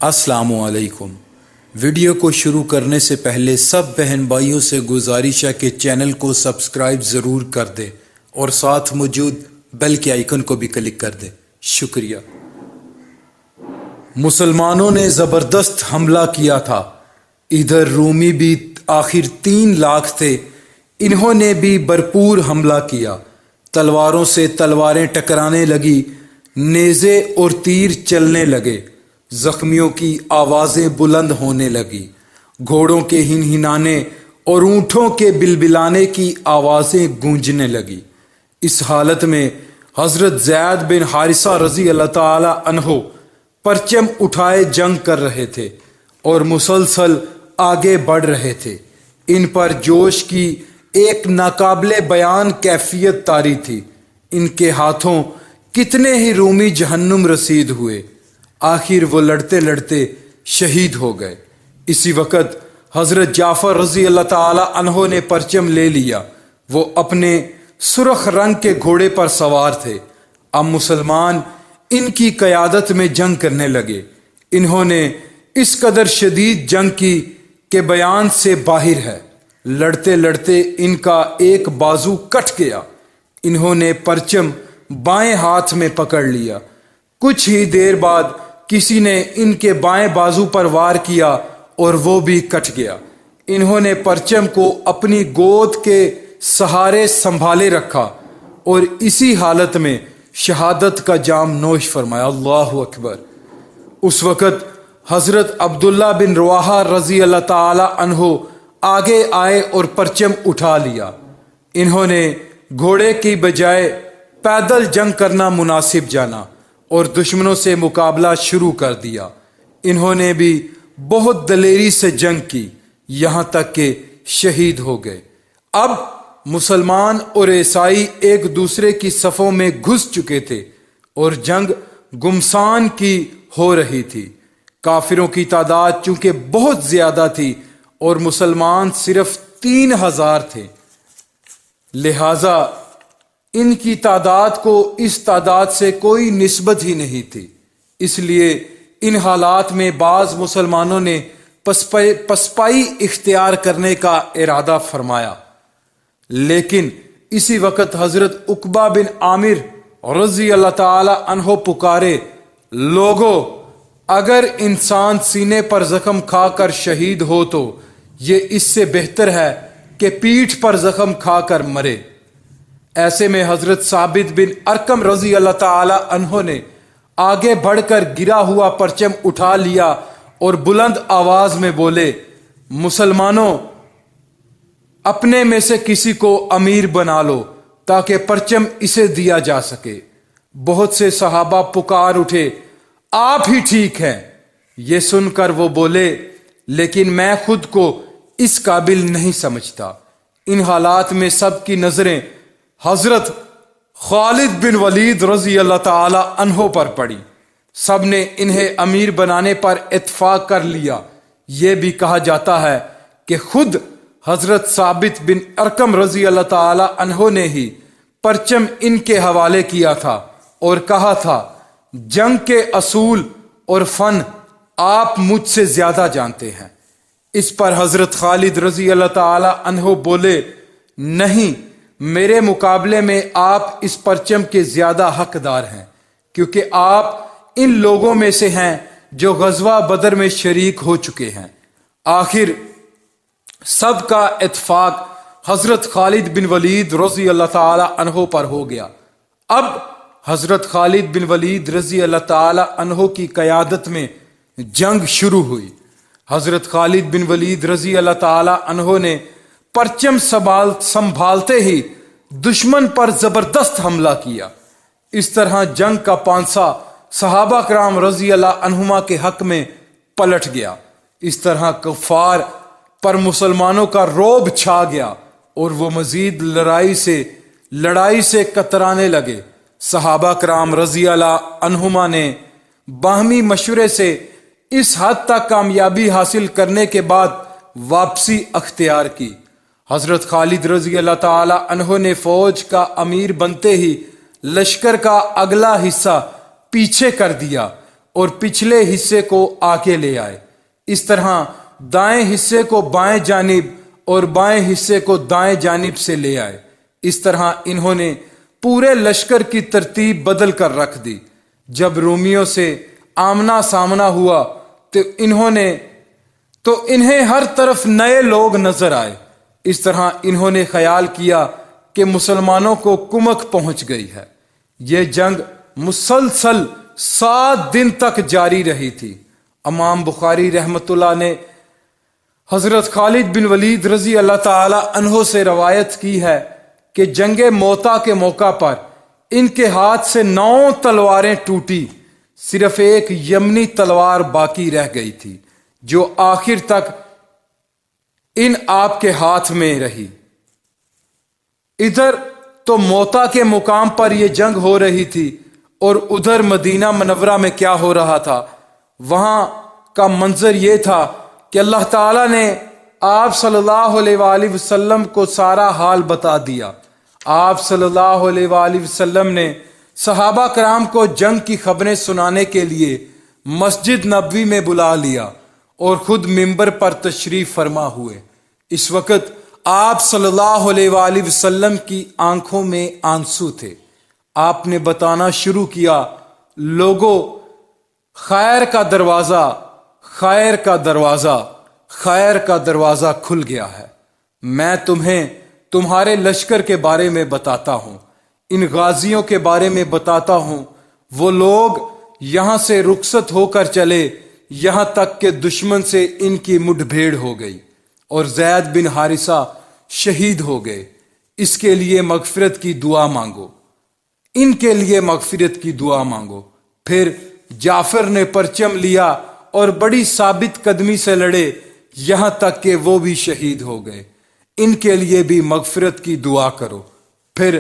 السلام علیکم۔ ویڈیو کو شروع کرنے سے پہلے سب بہن بھائیوں سے گزارش ہے کہ چینل کو سبسکرائب ضرور کر دے اور ساتھ موجود بیل کے آئیکن کو بھی کلک کر دے۔ شکریہ۔ مسلمانوں نے زبردست حملہ کیا تھا۔ ادھر رومی بھی آخر 3 لاکھ تھے، انہوں نے بھی بھرپور حملہ کیا۔ تلواروں سے تلواریں ٹکرانے لگی، نیزے اور تیر چلنے لگے، زخمیوں کی آوازیں بلند ہونے لگی، گھوڑوں کے ہنہنانے اور اونٹوں کے بلبلانے کی آوازیں گونجنے لگی۔ اس حالت میں حضرت زید بن حارثہ رضی اللہ تعالی عنہ پرچم اٹھائے جنگ کر رہے تھے اور مسلسل آگے بڑھ رہے تھے۔ ان پر جوش کی ایک ناقابل بیان کیفیت طاری تھی۔ ان کے ہاتھوں کتنے ہی رومی جہنم رسید ہوئے، آخر وہ لڑتے لڑتے شہید ہو گئے۔ اسی وقت حضرت جعفر رضی اللہ تعالی عنہ نے پرچم لے لیا۔ وہ اپنے سرخ رنگ کے گھوڑے پر سوار تھے۔ اب مسلمان ان کی قیادت میں جنگ کرنے لگے۔ انہوں نے اس قدر شدید جنگ کی کہ بیان سے باہر ہے۔ لڑتے لڑتے ان کا ایک بازو کٹ گیا۔ انہوں نے پرچم بائیں ہاتھ میں پکڑ لیا۔ کچھ ہی دیر بعد کسی نے ان کے بائیں بازو پر وار کیا اور وہ بھی کٹ گیا۔ انہوں نے پرچم کو اپنی گود کے سہارے سنبھالے رکھا اور اسی حالت میں شہادت کا جام نوش فرمایا۔ اللہ اکبر۔ اس وقت حضرت عبداللہ بن رواحہ رضی اللہ تعالی عنہ آگے آئے اور پرچم اٹھا لیا۔ انہوں نے گھوڑے کی بجائے پیدل جنگ کرنا مناسب جانا اور دشمنوں سے مقابلہ شروع کر دیا۔ انہوں نے بھی بہت دلیری سے جنگ کی، یہاں تک کہ شہید ہو گئے۔ اب مسلمان اور عیسائی ایک دوسرے کی صفوں میں گھس چکے تھے اور جنگ گمسان کی ہو رہی تھی۔ کافروں کی تعداد چونکہ بہت زیادہ تھی اور مسلمان صرف 3000 تھے، لہذا ان کی تعداد کو اس تعداد سے کوئی نسبت ہی نہیں تھی۔ اس لیے ان حالات میں بعض مسلمانوں نے پسپائی اختیار کرنے کا ارادہ فرمایا، لیکن اسی وقت حضرت عقبہ بن عامر رضی اللہ تعالی عنہ پکارے، لوگو، اگر انسان سینے پر زخم کھا کر شہید ہو تو یہ اس سے بہتر ہے کہ پیٹھ پر زخم کھا کر مرے۔ ایسے میں حضرت ثابت بن ارقم رضی اللہ تعالی عنہ نے آگے بڑھ کر گرا ہوا پرچم اٹھا لیا اور بلند آواز میں بولے، مسلمانوں، اپنے میں سے کسی کو امیر بنا لو تاکہ پرچم اسے دیا جا سکے۔ بہت سے صحابہ پکار اٹھے، آپ ہی ٹھیک ہیں۔ یہ سن کر وہ بولے، لیکن میں خود کو اس قابل نہیں سمجھتا۔ ان حالات میں سب کی نظریں حضرت خالد بن ولید رضی اللہ تعالی عنہ پر پڑی۔ سب نے انہیں امیر بنانے پر اتفاق کر لیا۔ یہ بھی کہا جاتا ہے کہ خود حضرت ثابت بن ارقم رضی اللہ تعالی عنہ نے ہی پرچم ان کے حوالے کیا تھا اور کہا تھا، جنگ کے اصول اور فن آپ مجھ سے زیادہ جانتے ہیں۔ اس پر حضرت خالد رضی اللہ تعالی عنہ بولے، نہیں، میرے مقابلے میں آپ اس پرچم کے زیادہ حقدار ہیں، کیونکہ آپ ان لوگوں میں سے ہیں جو غزوہ بدر میں شریک ہو چکے ہیں۔ آخر سب کا اتفاق حضرت خالد بن ولید رضی اللہ تعالی عنہ پر ہو گیا۔ اب حضرت خالد بن ولید رضی اللہ تعالی عنہ کی قیادت میں جنگ شروع ہوئی۔ حضرت خالد بن ولید رضی اللہ تعالی عنہ نے پرچم سنبھالتے ہی دشمن پر زبردست حملہ کیا۔ اس طرح جنگ کا پانسا صحابہ کرام رضی اللہ عنہما کے حق میں پلٹ گیا۔ اس طرح کفار پر مسلمانوں کا رعب چھا گیا اور وہ مزید لڑائی سے کترانے لگے۔ صحابہ کرام رضی اللہ عنہما نے باہمی مشورے سے اس حد تک کامیابی حاصل کرنے کے بعد واپسی اختیار کی۔ حضرت خالد رضی اللہ تعالی عنہ نے فوج کا امیر بنتے ہی لشکر کا اگلا حصہ پیچھے کر دیا اور پچھلے حصے کو آگے لے آئے۔ اس طرح دائیں حصے کو بائیں جانب اور بائیں حصے کو دائیں جانب سے لے آئے۔ اس طرح انہوں نے پورے لشکر کی ترتیب بدل کر رکھ دی۔ جب رومیوں سے آمنا سامنا ہوا تو انہیں ہر طرف نئے لوگ نظر آئے۔ اس طرح انہوں نے خیال کیا کہ مسلمانوں کو کمک پہنچ گئی ہے۔ یہ جنگ مسلسل 7 دن تک جاری رہی تھی۔ امام بخاری رحمۃ اللہ نے حضرت خالد بن ولید رضی اللہ تعالی عنہ سے روایت کی ہے کہ جنگ موتا کے موقع پر ان کے ہاتھ سے 9 تلواریں ٹوٹی، صرف ایک یمنی تلوار باقی رہ گئی تھی جو آخر تک آپ کے ہاتھ میں رہی۔ ادھر تو موتا کے مقام پر یہ جنگ ہو رہی تھی اور ادھر مدینہ منورہ میں کیا ہو رہا تھا؟ وہاں کا منظر یہ تھا کہ اللہ تعالیٰ نے آپ صلی اللہ علیہ وآلہ وسلم کو سارا حال بتا دیا۔ آپ صلی اللہ علیہ وآلہ وسلم نے صحابہ کرام کو جنگ کی خبریں سنانے کے لیے مسجد نبوی میں بلا لیا اور خود منبر پر تشریف فرما ہوئے۔ اس وقت آپ صلی اللہ علیہ وآلہ وسلم کی آنکھوں میں آنسو تھے۔ آپ نے بتانا شروع کیا، لوگوں، خیر کا دروازہ، خیر کا دروازہ، خیر کا دروازہ کھل گیا ہے۔ میں تمہیں تمہارے لشکر کے بارے میں بتاتا ہوں، ان غازیوں کے بارے میں بتاتا ہوں۔ وہ لوگ یہاں سے رخصت ہو کر چلے یہاں تک کہ دشمن سے ان کی مڈ بھیڑ ہو گئی اور زید بن حارثہ شہید ہو گئے۔ اس کے لیے مغفرت کی دعا مانگو، ان کے لیے مغفرت کی دعا مانگو۔ پھر جعفر نے پرچم لیا اور بڑی ثابت قدمی سے لڑے یہاں تک کہ وہ بھی شہید ہو گئے، ان کے لیے بھی مغفرت کی دعا کرو۔ پھر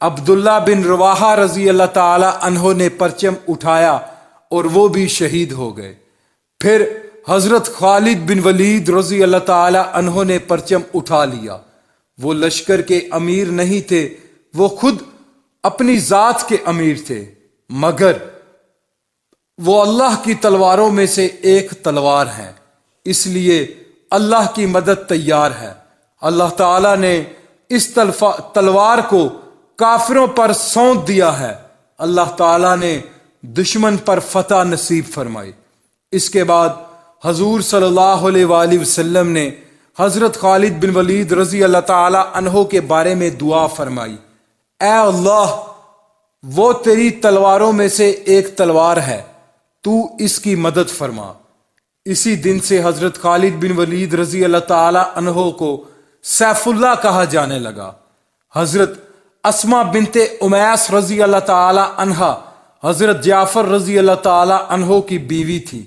عبداللہ بن رواحہ رضی اللہ تعالی عنہ نے پرچم اٹھایا اور وہ بھی شہید ہو گئے۔ پھر حضرت خالد بن ولید رضی اللہ تعالی عنہ نے پرچم اٹھا لیا۔ وہ لشکر کے امیر نہیں تھے، وہ خود اپنی ذات کے امیر تھے، مگر وہ اللہ کی تلواروں میں سے ایک تلوار ہے، اس لیے اللہ کی مدد تیار ہے۔ اللہ تعالیٰ نے اس تلوار کو کافروں پر سونپ دیا ہے۔ اللہ تعالیٰ نے دشمن پر فتح نصیب فرمائی۔ اس کے بعد حضور صلی اللہ علیہ وآلہ وسلم نے حضرت خالد بن ولید رضی اللہ تعالی عنہ کے بارے میں دعا فرمائی، اے اللہ، وہ تیری تلواروں میں سے ایک تلوار ہے، تو اس کی مدد فرما۔ اسی دن سے حضرت خالد بن ولید رضی اللہ تعالی عنہ کو سیف اللہ کہا جانے لگا۔ حضرت اسما بنت امیس رضی اللہ تعالی عنہ حضرت جعفر رضی اللہ تعالی عنہ کی بیوی تھی۔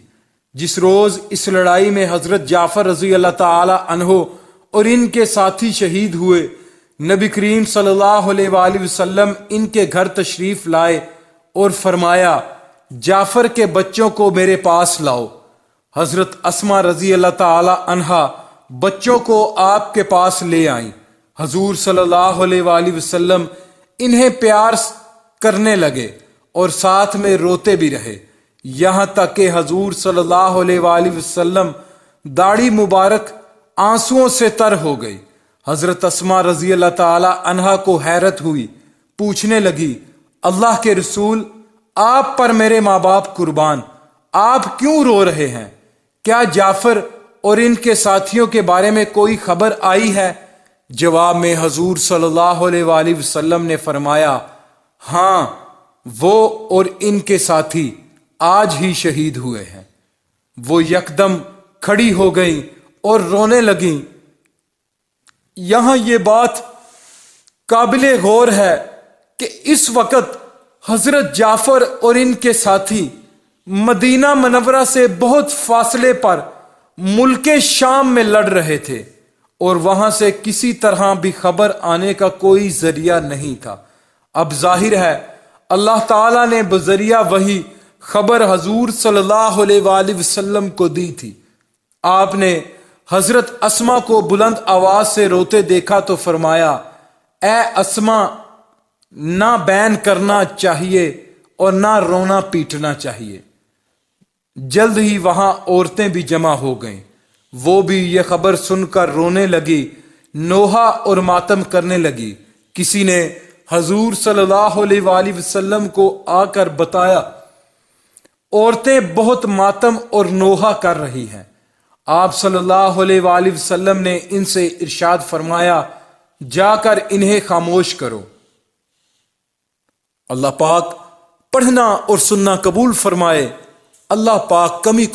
جس روز اس لڑائی میں حضرت جعفر رضی اللہ تعالی عنہ اور ان کے ساتھی شہید ہوئے، نبی کریم صلی اللہ علیہ وآلہ وسلم ان کے گھر تشریف لائے اور فرمایا، جعفر کے بچوں کو میرے پاس لاؤ۔ حضرت اسما رضی اللہ تعالی عنہا بچوں کو آپ کے پاس لے آئیں۔ حضور صلی اللہ علیہ وآلہ وسلم انہیں پیار کرنے لگے اور ساتھ میں روتے بھی رہے، یہاں تک کہ حضور صلی اللہ علیہ وآلہ وسلم داڑھی مبارک آنسوؤں سے تر ہو گئی۔ حضرت اسما رضی اللہ تعالی عنہا کو حیرت ہوئی، پوچھنے لگی، اللہ کے رسول، آپ پر میرے ماں باپ قربان، آپ کیوں رو رہے ہیں؟ کیا جعفر اور ان کے ساتھیوں کے بارے میں کوئی خبر آئی ہے؟ جواب میں حضور صلی اللہ علیہ وآلہ وسلم نے فرمایا، ہاں، وہ اور ان کے ساتھی آج ہی شہید ہوئے ہیں۔ وہ یکدم کھڑی ہو گئیں اور رونے لگیں۔ یہاں یہ بات قابل غور ہے کہ اس وقت حضرت جعفر اور ان کے ساتھی مدینہ منورہ سے بہت فاصلے پر ملک شام میں لڑ رہے تھے اور وہاں سے کسی طرح بھی خبر آنے کا کوئی ذریعہ نہیں تھا۔ اب ظاہر ہے اللہ تعالیٰ نے بذریعہ وحی خبر حضور صلی اللہ علیہ وآلہ وسلم کو دی تھی۔ آپ نے حضرت اسما کو بلند آواز سے روتے دیکھا تو فرمایا، اے اسما، نہ بین کرنا چاہیے اور نہ رونا پیٹنا چاہیے۔ جلد ہی وہاں عورتیں بھی جمع ہو گئیں، وہ بھی یہ خبر سن کر رونے لگی، نوحہ اور ماتم کرنے لگی۔ کسی نے حضور صلی اللہ علیہ وآلہ وسلم کو آ کر بتایا، عورتیں بہت ماتم اور نوحہ کر رہی ہیں۔ آپ صلی اللہ علیہ وآلہ وسلم نے ان سے ارشاد فرمایا، جا کر انہیں خاموش کرو۔ اللہ پاک پڑھنا اور سننا قبول فرمائے۔ اللہ پاک کمی کو